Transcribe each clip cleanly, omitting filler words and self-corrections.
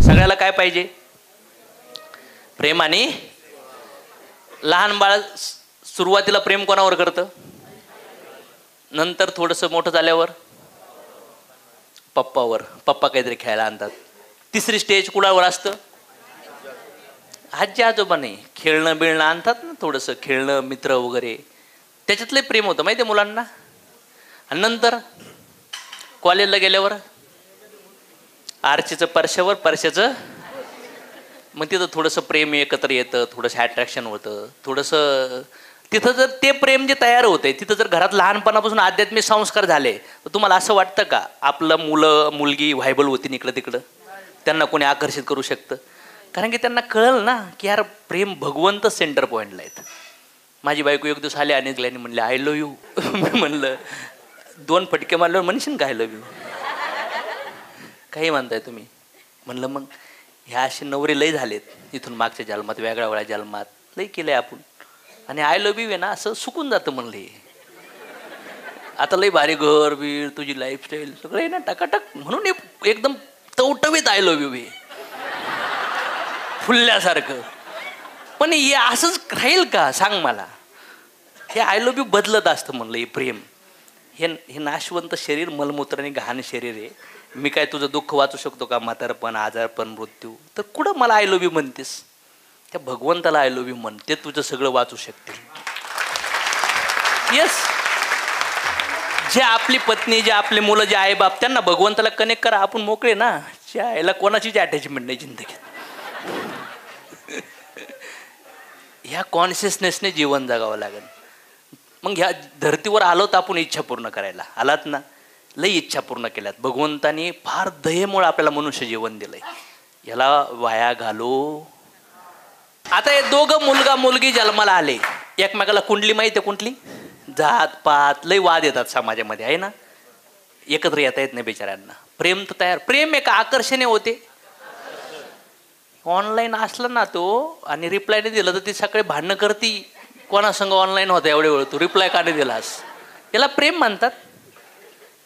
सगळ्याला काय पाहिजे? प्रेम. आणि लहान बाळ सुरुवातीला प्रेम कोणावर करतं? नंतर थोडंसं मोठं झाल्यावर पप्पावर. पप्पा काहीतरी खेळायला आणतात. तिसरी स्टेज कुणावर असतं? आजी आजोबा. नाही, खेळणं बिळणं आणतात ना, थोडंसं खेळणं, मित्र वगैरे, त्याच्यातलं प्रेम होतं माहिती आहे मुलांना. आणि नंतर कॉलेजला गेल्यावर आरचीचं परशावर, परशाचं, मग तिथं थोडंसं प्रेम एकत्र येतं, थोडंसं अट्रॅक्शन होतं, थोडंसं तिथं जर ते प्रेम जे तयार होते, तिथं जर घरात लहानपणापासून आध्यात्मिक संस्कार झाले, तर तुम्हाला असं वाटतं का आपलं मुलं मुलगी व्हायबल होती इकडं तिकडं, त्यांना कोणी आकर्षित करू शकतं? कारण की त्यांना कळलं ना की यार प्रेम भगवंत सेंटर पॉईंटला आहेत. माझी बायको एक दिवस आले आणि म्हणले आय लव्ह यू. मी म्हणलं 2 फटके मारल्यावर म्हणशील का आय लव्ह यू? काही म्हणताय तुम्ही? म्हणलं मग ह्या असे नवरे लय झालेत इथून मागच्या जन्मात, वेगळ्या वेगळ्या जन्मात लय केलंय आपण, आणि आय लव्ह यू आहे ना असं सुकून जातं म्हणले. आता लय भारी घर बीर, तुझी लाईफस्टाईल सगळं आहे ना टकाटक, म्हणून एकदम टवटवीत आय लव्ह यू आहे फुलल्यासारखं. पण हे असंच राहील का सांग मला? हे आय लव्ह यू बदलत असतं म्हणलं. हे प्रेम हे नाशवंत शरीर, मलमूत्राने घाण शरीर आहे. मी काय तुझं दुःख वाचू शकतो का? म्हातारपण, आजारपण, मृत्यू. तर कुठं मला आय लव्ह यू म्हणतेस? त्या भगवंताला आय लव्ह यू म्हण, ते तुझं सगळं वाचू शकते. येस, जे आपली पत्नी, जे आपले मुलं, जे आई बाप, त्यांना भगवंताला कनेक्ट करा, आपण मोकळे ना. याला कोणाचीच अटॅचमेंट नाही जिंदगीत. ह्या कॉन्शियसनेसने जीवन जगावं लागेल. मग ह्या धर्तीवर आलो तर आपण इच्छा पूर्ण करायला आलात ना. लई इच्छा पूर्ण केल्यात भगवंतानी. फार दयेमुळे आपल्याला मनुष्य जीवन दिलंय, याला वाया घालू. आता हे दोघं मुलगा मुलगी जन्माला आले, एकमेकाला कुंडली माहिती आहे? कुंडली, जात पात लई वाद येतात समाजामध्ये आहे ना, एकत्र येता येत नाही बिचाऱ्यांना. प्रेम तर तयार, प्रेम एक आकर्षणे होते. ऑनलाईन असलं ना तो आणि रिप्लाय नाही दिलं तर ती सगळे भांडणं करती, कोणासंग ऑनलाईन होता एवढे वेळ, तू रिप्लाय का नाही दिलास? याला प्रेम म्हणतात.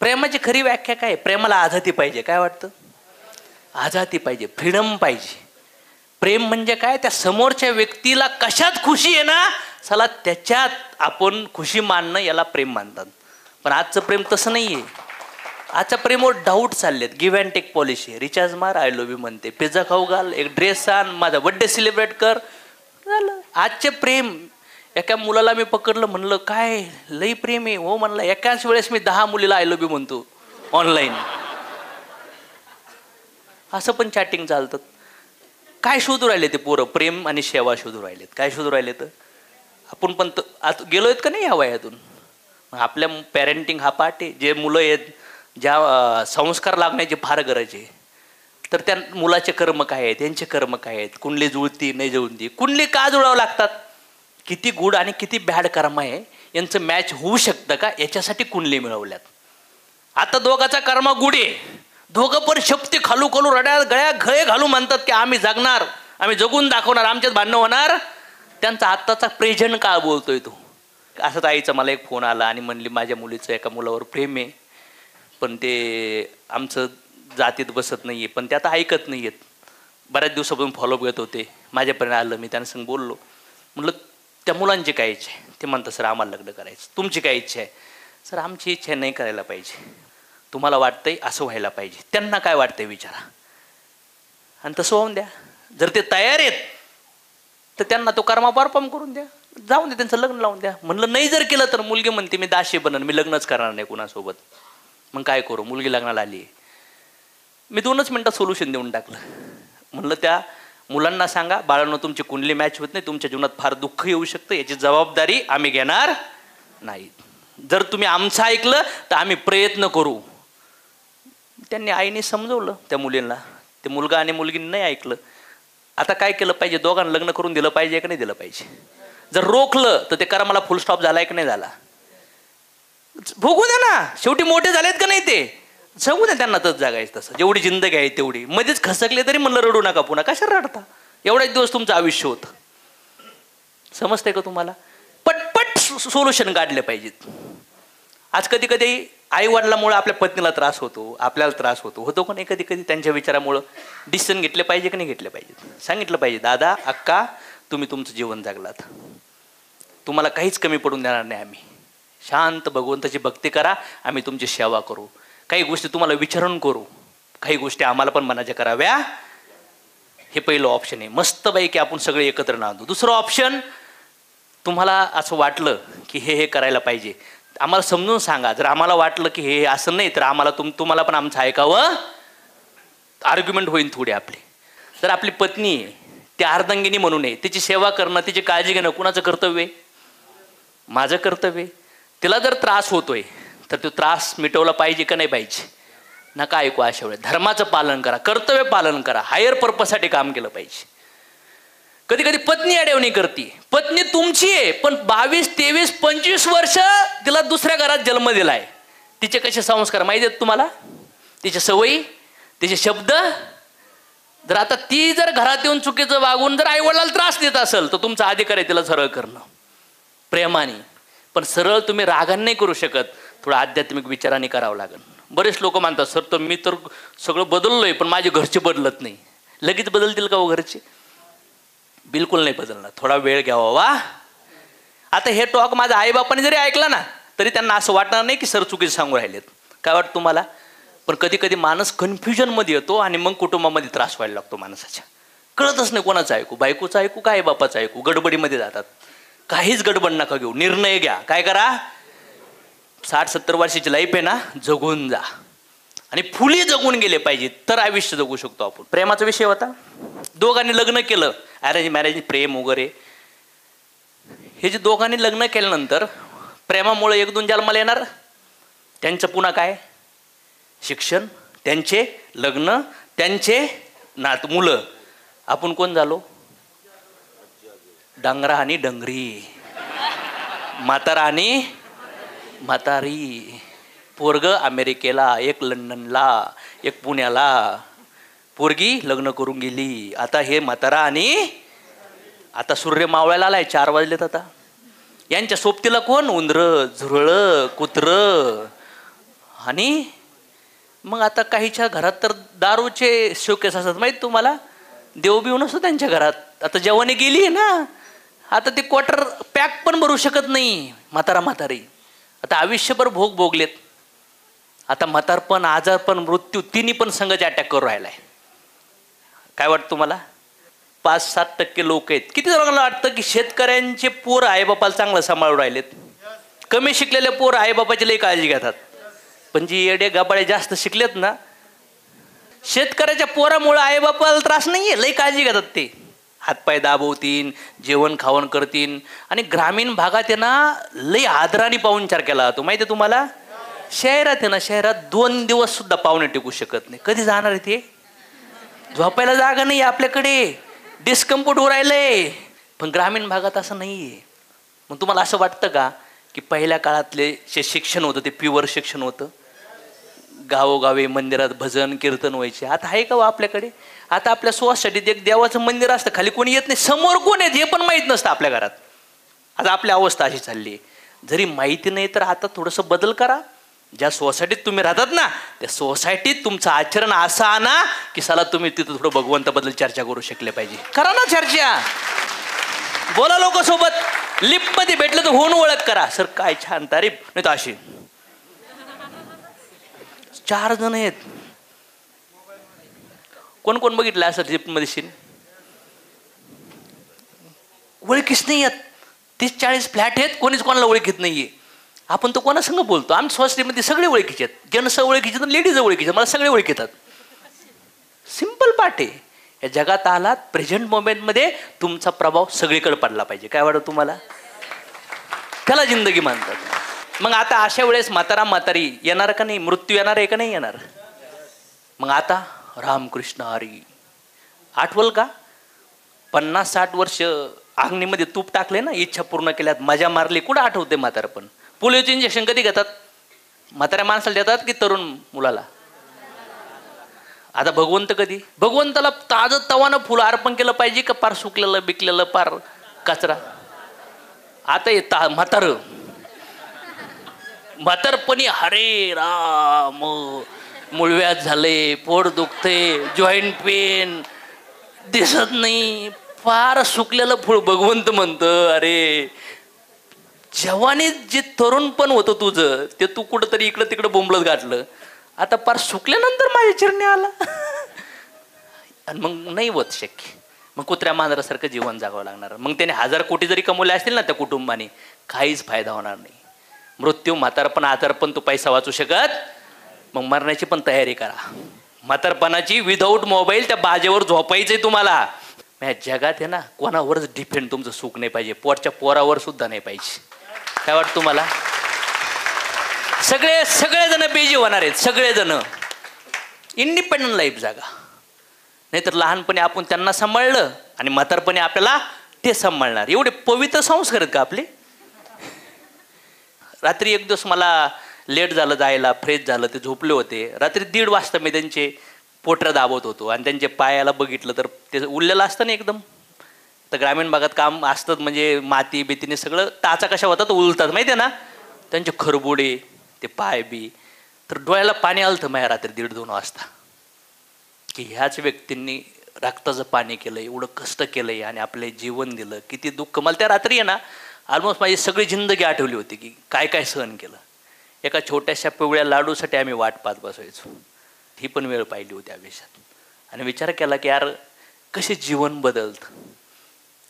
प्रेमाची खरी व्याख्या काय? प्रेमाला आझादी पाहिजे. काय वाटतं? आझादी पाहिजे, फ्रीडम पाहिजे. प्रेम म्हणजे काय? त्या समोरच्या व्यक्तीला कशात खुशी आहे ना, चला त्याच्यात आपण खुशी मानणं, याला प्रेम मानतात. पण आजचं प्रेम तसं नाही आहे. आजच्या प्रेमवर डाऊट चाललेत. Give and take policy. Recharge मार, आय लव्ह यू म्हणते, पिझ्झा खाऊ घाल, एक ड्रेस आण, माझा बड्डे सेलिब्रेट कर, झालं. आजचे प्रेम. एका मुलाला मी पकडलं, म्हणलं काय लई प्रेम आहे? हो म्हणलं, एकाच वेळेस मी 10 मुलीला आय लव्ह यू म्हणतो ऑनलाईन. असं पण चॅटिंग चालतं. काय शोधू राहिले ते पोरं? प्रेम आणि सेवा शोधू राहिलेत. काय शोधू राहिले? तर आपण पण गेलोय का नाही या वयातून? आपल्या पॅरेंटिंग हा पार्ट आहे. जे मुलं आहेत, ज्या संस्कार लागण्याची फार गरज आहे, तर त्या मुलाचे कर्म काय आहेत, त्यांचे कर्म काय आहेत, कुंडली जुळती नाही जुळती, कुंडली का जुळावं लागतात, किती गुड आणि किती बॅड कर्म आहे, यांचं मॅच होऊ शकतं का, याच्यासाठी कुंडली मिळवल्यात. आता दोघाचा कर्म गुड आहे, दोघं पण शक्ती खालू खालू रड्या गळ्या गळे घालू म्हणतात की आम्ही जगणार, आम्ही जगून दाखवणार, आमच्यात भांडणं होणार. त्यांचा आत्ताचा प्रेझेंट का बोलतोय तो? असंच आईचा मला एक फोन आला आणि म्हणली माझ्या मुलीचं एका मुलावर प्रेम आहे, पण ते आमचं जातीत बसत नाही आहे, पण ते आता ऐकत नाही आहेत. बऱ्याच दिवसापासून फॉलोअप घेत होते, माझ्यापर्यंत आलं, मी त्यांना संग बोललो. म्हटलं त्या मुलांची काय इच्छा आहे? ते म्हणतात सर आम्हाला लग्न करायचं. तुमची काय इच्छा आहे? सर आमची इच्छा नाही करायला पाहिजे, तुम्हाला वाटतंय असं व्हायला पाहिजे. त्यांना काय वाटतंय विचारा आणि तसं होऊन द्या. जर ते तयार आहेत तर त्यांना तो कर्मा परफॉर्म करून द्या, जाऊन दे, त्यांचं लग्न लावून द्या. म्हणलं नाही जर केलं तर मुलगी म्हणते मी दाशी बनन, मी लग्नच करणार नाही कुणासोबत. मग काय करू? मुलगी लग्नाला आली. मी 2च मिनटात सोल्युशन देऊन टाकलं. म्हणलं त्या मुलांना सांगा बाळांनो तुमची कुंडली मॅच होत नाही, तुमच्या जीवनात फार दुःख येऊ शकतं, याची जबाबदारी आम्ही घेणार नाही. जर तुम्ही आमचं ऐकलं तर आम्ही प्रयत्न करू. त्यांनी आईने समजवलं त्या मुलींना, ते मुलगा आणि मुलगीने नाही ऐकलं. आता काय केलं पाहिजे? दोघांना लग्न करून दिलं पाहिजे का नाही दिलं पाहिजे? जर रोखलं तर ते कर्माला फुल स्टॉप झालाय की नाही झाला? भोगू द्या ना, शेवटी मोठे झालेत का नाही ते, सांगू द्या त्यांना तसं जगायचं. तसं जेवढी जिंदगी आहे तेवढी. मध्येच खसकले तरी म्हणलं रडू नका पुन्हा, कशाला रडता? एवढाच दिवस तुमचं आयुष्य होतं. समजतंय का तुम्हाला? पटपट सोल्युशन काढले पाहिजेत. आज कधी कधी आई वडिलामुळे आपल्या पत्नीला त्रास होतो, आपल्याला त्रास होतो का नाही कधी कधी त्यांच्या विचारामुळं. डिसिजन घेतले पाहिजे की नाही घेतले पाहिजेत? सांगितलं पाहिजे, दादा अक्का तुम्ही तुमचं जीवन जगलात, तुम्हाला काहीच कमी पडून देणार नाही आम्ही, शांत भगवंताची भक्ती करा, आम्ही तुमची सेवा करू, काही गोष्टी तुम्हाला विचारून करू, काही गोष्टी आम्हाला पण मनाच्या कराव्या. हे पहिलं ऑप्शन आहे. मस्तपैकी आपण सगळे एकत्र नांदू. दुसरं ऑप्शन, तुम्हाला असं वाटलं की हे करायला पाहिजे, आम्हाला समजून सांगा. जर आम्हाला वाटलं की हे असं नाही तर आम्हाला तुम्हाला पण आमचं ऐकावं, आर्ग्युमेंट होईल थोडी आपली. जर आपली पत्नी आहे ती अर्धांगिनी म्हणू नये, तिची सेवा करणं, तिची काळजी घेणं कुणाचं कर्तव्य आहे? माझं कर्तव्य आहे. तिला जर त्रास होतोय तर तो त्रास मिटवला पाहिजे का नाही पाहिजे? नका ऐकू अशा वेळेस. धर्माचं पालन करा, कर्तव्य पालन करा, हायर पर्पजसाठी काम केलं पाहिजे. कधी कधी पत्नी अडवणी करते. पत्नी तुमची आहे पण 22, 23, 25 वर्ष तिला दुसऱ्या घरात जन्म दिलाय. तिचे कसे संस्कार माहिती आहेत तुम्हाला? तिच्या सवयी, तिचे शब्द. जर आता ती जर घरात येऊन चुकीचं वागून जर आईवडिलाला त्रास देत असेल तर तुमचा अधिकार आहे तिला सरळ करणं, प्रेमाने. पण सरळ तुम्ही रागाने नाही करू शकत, थोडं आध्यात्मिक विचाराने करावं लागेल. बरेच लोक मानतात सर तर मी तर सगळं बदललोय पण माझे घरचे बदलत नाही. लगेच बदलतील का हो घरचे? बिलकुल नाही बदलणार, थोडा वेळ घ्यावा. वा आता हे टॉक माझ्या आईबापाने जरी ऐकला ना तरी त्यांना असं वाटणार नाही की सर चुकीचं सांगू राहिलेत. काय वाटतं तुम्हाला? पण कधी कधी माणूस कन्फ्युजनमध्ये येतो आणि मग कुटुंबामध्ये त्रास व्हायला लागतो माणसाच्या. कळतच नाही कोणाचं ऐकू, बायकोचं ऐकू का आईबापाचं ऐकू, गडबडीमध्ये जातात. काहीच गडबड नका घेऊ, निर्णय घ्या. काय करा, 60-70 वर्षाची लाईफ आहे ना, जगून जा आणि फुली जगून गेले पाहिजे तर आयुष्य जगू शकतो आपण. प्रेमाचा विषय होता. दोघांनी लग्न केलं, अरेंज मॅरेज, प्रेम वगैरे. हे जे दोघांनी लग्न केल्यानंतर प्रेमामुळे 1-2 जन्माला येणार. त्यांचं पुन्हा काय, शिक्षण, त्यांचे लग्न, त्यांचे मुलं. आपण कोण झालो? डांगरा आणि डंगरी, म्हातारा आणि म्हातारी. पोरग अमेरिकेला, एक लंडनला, एक पुण्याला. पोरगी लग्न करून गेली. आता हे म्हातारा आणि आता सूर्य मावळायला आलाय, 4 वाजलेत आता. यांच्या सोबतीला कोण? उंदरं, झुरळं, कुत्रं. आणि मग आता काहीच्या घरात तर दारूचे शोकेस असतात माहित तुम्हाला. देवबिव नसतो त्यांच्या घरात. आता जेवणी गेली ना, आता ते क्वार्टर पॅक पण भरू शकत नाही म्हातारा म्हातारी. आता आयुष्यभर भोग भोगलेत. आता म्हातारपण, आजारपण, मृत्यू तिन्ही पण संघच अटॅक करून राहिलाय. काय वाटतं तुम्हाला? 5-7% लोक आहेत. किती जणांना वाटतं की शेतकऱ्यांचे पोर आईबापाला चांगलं सांभाळून राहिलेत? कमी शिकलेले पोर आईबापाची लई काळजी घेतात. पण जी येडे गाबाळे जास्त शिकलेत ना, शेतकऱ्याच्या पोरामुळे आईबापाला त्रास नाहीये, लई काळजी घेतात. ते हातपाय दाबवतीन, जेवण खावण करतीन. आणि ग्रामीण भागात आहे ना लई आदराने पाहुणचार केला जातो माहिती आहे तुम्हाला. शहरात आहे ना, शहरात 2 दिवस सुद्धा पाहुणे टिकू शकत नाही. कधी जाणार आहे ते? झोपायला जागा नाही आपल्याकडे, डिस्कम्फर्ट होऊ राहिलंय. पण ग्रामीण भागात असं नाहीये. मग तुम्हाला असं वाटतं का की पहिल्या काळातले जे शिक्षण होतं ते प्युअर शिक्षण होतं? गावोगावी मंदिरात भजन कीर्तन व्हायचे. आता आहे का आपल्याकडे? आता आपल्या सोसायटीत एक देवाचं मंदिर असतं, खाली कोणी येत नाही, समोर कोण येत हे पण माहीत नसतं आपल्या घरात. आता आपली अवस्था अशी चालली आहे. जरी माहिती नाही तर आता थोडंसं बदल करा. ज्या सोसायटीत तुम्ही राहतात ना त्या सोसायटीत तुमचं आचरण असं आणा की साला तुम्ही तिथं थोडं भगवंताबद्दल चर्चा करू शकले पाहिजे. करा ना चर्चा, बोला लोकांसोबत. लिफ्टमध्ये भेटलं तर होऊन ओळख करा. सर काय छान तारीफ, नाही तर अशी 4 जण आहेत. कोण कोण बघितलं असं लिफ्टमध्ये सीन? ओळखीच नाही आहेत. 30-40 फ्लॅट आहेत, कोणीच कोणाला ओळखीत नाहीये. आपण तो कोणा संग बोलतो? आमच्या सोसायटीमध्ये सगळे ओळखीचे आहेत. जेंट्स ओळखीचे, लेडीज ओळखीचे, मला सगळे ओळखीतात. सिंपल पाठ आहे. या जगात आलात, प्रेझेंट मोमेंटमध्ये तुमचा प्रभाव सगळीकडे पडला पाहिजे. काय वाटतं तुम्हाला? त्याला जिंदगी मानतात. मग आता अशा वेळेस म्हातारा म्हातारी येणार का नाही? मृत्यू येणार आहे का नाही येणार? मग आता रामकृष्ण हरी आठवल का? 50-60 वर्ष आग्नीमध्ये तूप टाकले ना, इच्छा पूर्ण केल्यात, मजा मारली, कुठं आठवते म्हातारपण? पोलिओचं इंजेक्शन कधी घेतात? म्हाताऱ्या माणसाला देतात की तरुण मुलाला? आता भगवंत कधी? भगवंताला ताजं तवानं फुलं अर्पण केलं पाहिजे का पार सुकलेलं बिकलेलं पार कचरा? आता म्हातार म्हातारपणी हरे राम, मुळव्यात झाले, पोट दुखते, जॉईंट पेन, दिसत नाही, फार सुकलेलं फूळ. भगवंत म्हणतं अरे जवानीत जे तरुण पण होतं तुझं ते तू कुठंतरी इकडं तिकडं बोंबलत गाठलं, आता फार सुकल्यानंतर माझ्या चरणी आला. आणि मग नाही होत शक्य. मग कुत्र्या मांजरासारखं जीवन जगावं लागणार. मग त्याने 1000 कोटी जरी कमवले असतील ना त्या कुटुंबाने, काहीच फायदा होणार नाही. मृत्यू, म्हातारपण, आजारपण तू पैसा वाचू शकत. मग मरण्याची पण तयारी करा. म्हातारपणाची विदाऊट मोबाईल त्या बाजेवर झोपायचंय तुम्हाला. जगात आहे ना कोणावरच डिपेंड तुमचं सुख नाही पाहिजे, पोटच्या पोरावर सुद्धा नाही पाहिजे. काय वाटतं तुम्हाला? सगळेजण बेजी होणार आहेत, सगळेजण. इंडिपेंडंट लाईफ जागा. नाहीतर लहानपणी आपण त्यांना सांभाळलं आणि म्हातारपणी आपल्याला ते सांभाळणार. एवढे पवित्र संस्कार आहेत का आपले? रात्री एक दिवस मला लेट झालं जायला, फ्रेश झालं, ते झोपले होते. रात्री 1:30 वाजता मी त्यांचे पोटऱ्या दाबत होतो आणि त्यांचे पायाला बघितलं तर ते उरलेलं असतं ना एकदम. तर ग्रामीण भागात काम असतं म्हणजे माती बितीने सगळं टाचा कशा होतात उलतात माहिती आहे ना. त्यांचे खरबुडे, ते पाय बी. तर डोळ्याला पाणी आलं होतं माझ्या रात्री 1:30-2 वाजता की ह्याच व्यक्तींनी रक्ताचं पाणी केलं, एवढं कष्ट केलंय आणि आपले जीवन दिलं. किती दुःख. मला त्या रात्री आहे ना ऑलमोस्ट माझी सगळी जिंदगी आठवली होती की काय काय सहन केलं. एका छोट्याशा पिवळ्या लाडूसाठी आम्ही वाट पाहत बसायचो. ही पण वेळ पाहिली होती आयुष्यात. आणि विचार केला की यार कसे जीवन बदलतं.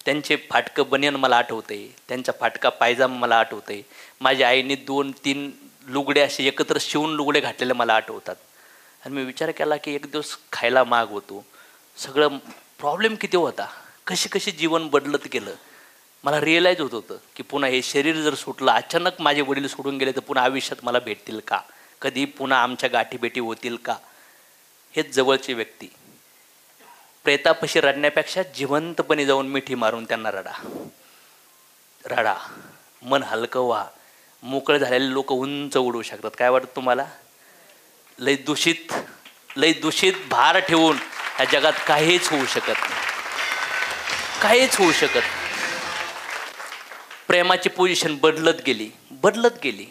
त्यांचे फाटकं बनियन मला आठवते, त्यांचा फाटका पायजामा मला आठवते. माझ्या आईने 2-3 लुगडे असे एकत्र शिवून लुगडे घातलेले मला आठवतात. आणि मी विचार केला की एक दिवस खायला माग होतो, सगळं प्रॉब्लेम किती होता, कशी कशी जीवन बदलत गेलं. मला रिअलाईज होत होतं की पुन्हा हे शरीर जर सुटलं, अचानक माझे वडील सोडून गेले तर पुन्हा आयुष्यात मला भेटतील का, कधी पुन्हा आमच्या गाठीभेटी होतील का. हेच जवळची व्यक्ती. प्रेतापशी रडण्यापेक्षा जिवंतपणे जाऊन मिठी मारून त्यांना रडा, मन हलकं व्हा. मोकळे झालेले लोक उंच उडू शकतात. काय वाटतं तुम्हाला? लय दूषित भार ठेवून ह्या जगात काहीच होऊ शकत नाही, काहीच होऊ शकत. प्रेमाची पोझिशन बदलत गेली.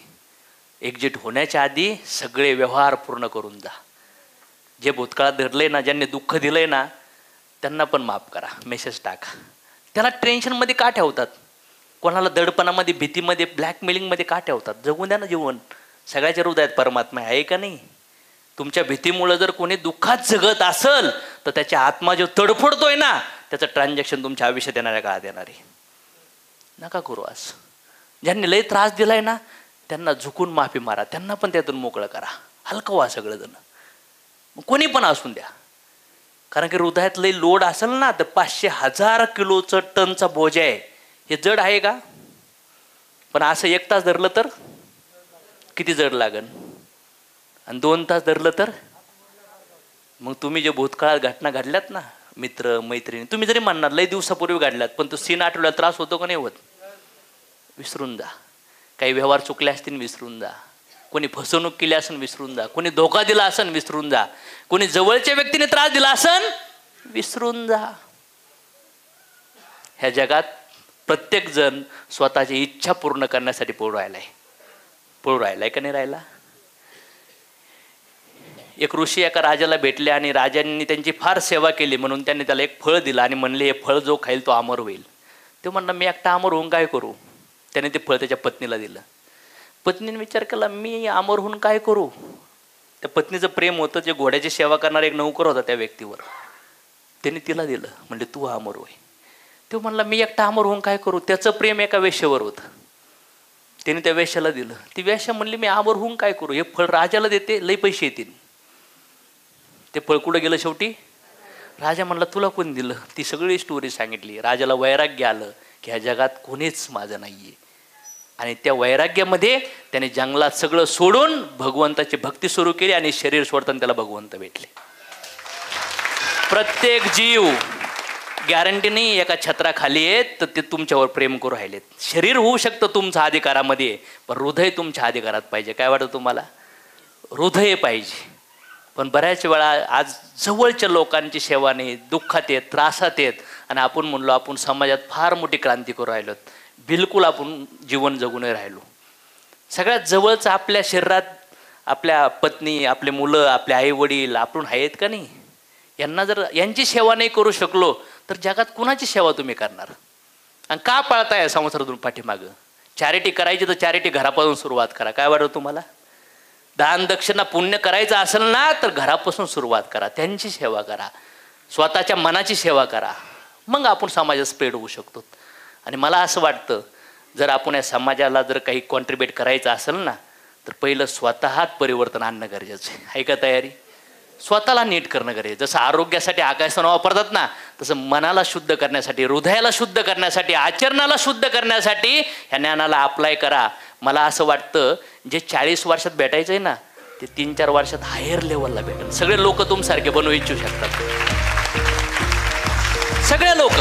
एक्झिट होण्याच्या आधी सगळे व्यवहार पूर्ण करून जा. जे भूतकाळात धरले ना, ज्यांनी दुःख दिलंय ना, त्यांना पण माफ करा. मेसेज टाका. त्याला टेन्शनमध्ये का ठेवतात? कोणाला दडपणामध्ये, भीतीमध्ये, ब्लॅकमेलिंगमध्ये का ठेवतात? जगून द्या ना जीवन. सगळ्याच्या हृदयात परमात्मा आहे का नाही? तुमच्या भीतीमुळं जर कोणी दुःखात जगत असेल तर त्याच्या आत्मा जो तडफडतोय ना, त्याचं ट्रान्झॅक्शन तुमच्या आयुष्यात येणाऱ्या काळात येणार आहे. नका करू असं. ज्यांनी लय त्रास दिलाय ना त्यांना झुकून माफी मारा, त्यांना पण त्यातून मोकळं करा. हलकं व्हा सगळेजण, कोणी पण असून द्या. कारण की हृदयात लय लोड असेल ना तर 500,000 किलोचं टनचा बोजा आहे. हे जड आहे का? पण असं 1 तास धरलं तर किती जड लागन, आणि 2 तास धरलं तर. मग तुम्ही जे भूतकाळात घटना घडल्यात ना, मित्र मैत्रिणी, तुम्ही जरी म्हणणार लय दिवसापूर्वी घडल्यात, पण तो सीन आठवल्याला त्रास होतो का नाही होत? विसरून जा. काही व्यवहार चुकले असतील विसरून जा. कोणी फसवणूक केली असेल विसरून जा. कोणी धोका दिला असेल विसरून जा. कोणी जवळच्या व्यक्तीने त्रास दिला असेल विसरून जा. ह्या जगात प्रत्येक जण स्वतःची इच्छा पूर्ण करण्यासाठी पळू राहिलाय का नाही राहिला? एक ऋषी एका राजाला भेटले आणि राजांनी त्यांची फार सेवा केली म्हणून त्यांनी त्याला एक फळ दिलं आणि म्हणले हे फळ जो खाईल तो अमर होईल. ते म्हणलं मी एकटा अमर होऊन काय करू? त्याने ते फळ त्याच्या पत्नीला दिलं. पत्नीने विचार केला मी अमर होऊन काय करू? त्या पत्नीचं प्रेम होतं, जे घोड्याची सेवा करणारा एक नौकर होता त्या व्यक्तीवर, त्याने तिला दिलं. म्हणजे तू अमर होय. तो म्हणला मी एकटा अमर होऊन काय करू? त्याचं प्रेम एका वेश्येवर होतं, त्याने त्या वेश्याला दिलं. ती वेश्या म्हणली मी अमर होऊन काय करू? हे फळ राजाला देते, लई पैसे येतील. ते फळ कुठं गेलं शेवटी? राजा म्हणला तुला कोण दिलं? ती सगळी स्टोरी सांगितली. राजाला वैराग्य आलं की ह्या जगात कोणीच माझं नाहीये. आणि त्या वैराग्यामध्ये त्याने जंगलात सगळं सोडून भगवंताची भक्ती सुरू केली आणि शरीर सोडताना त्याला भगवंत भेटले. प्रत्येक जीव गॅरंटी नाही एका छत्राखाली आहेत तर ते तुमच्यावर प्रेम करू राहिलेत. शरीर होऊ शकतं तुमच्या अधिकारामध्ये, पण हृदय तुमच्या अधिकारात पाहिजे. काय वाटतं तुम्हाला? हृदय पाहिजे. पण बऱ्याच वेळा आज जवळच्या लोकांची सेवा नाही, दुःखात येत, त्रासात येत, आणि आपण म्हणलो आपण समाजात फार मोठी क्रांती करू राहिलो. बिलकुल आपण जीवन जगू नाही राहिलो. सगळ्यात जवळचं आपल्या शरीरात आपल्या पत्नी, आपले मुलं, आपले आई वडील आपण आहेत का नाही? यांना जर यांची सेवा नाही करू शकलो तर जगात कुणाची सेवा तुम्ही करणार? आणि का पाळताय संसारातून पाठीमागं? चॅरिटी करायची तर चॅरिटी घरापासून सुरुवात करा. काय वाटतं तुम्हाला? दान दक्षिणा पुण्य करायचं असेल ना तर घरापासून सुरुवात करा, त्यांची सेवा करा, स्वतःच्या मनाची सेवा करा, मग आपण समाजात स्प्रेड होऊ शकतो. आणि मला असं वाटतं जर आपण या समाजाला जर काही कॉन्ट्रीब्यूट करायचं असेल ना तर पहिलं स्वतःत परिवर्तन आणणं गरजेचं आहे. का तयारी? स्वतःला नीट करणं गरजेचं. जसं आरोग्यासाठी आकाशवाणी वापरतात ना तसं मनाला शुद्ध करण्यासाठी, हृदयाला शुद्ध करण्यासाठी, आचरणाला शुद्ध करण्यासाठी ह्या ज्ञानाला अप्लाय करा. मला असं वाटतं जे 40 वर्षात भेटायचं आहे ना ते 3-4 वर्षात हायर लेवलला भेटेल. सगळे लोक तुमसारखे बनवू इच्छू शकतात, सगळे लोक.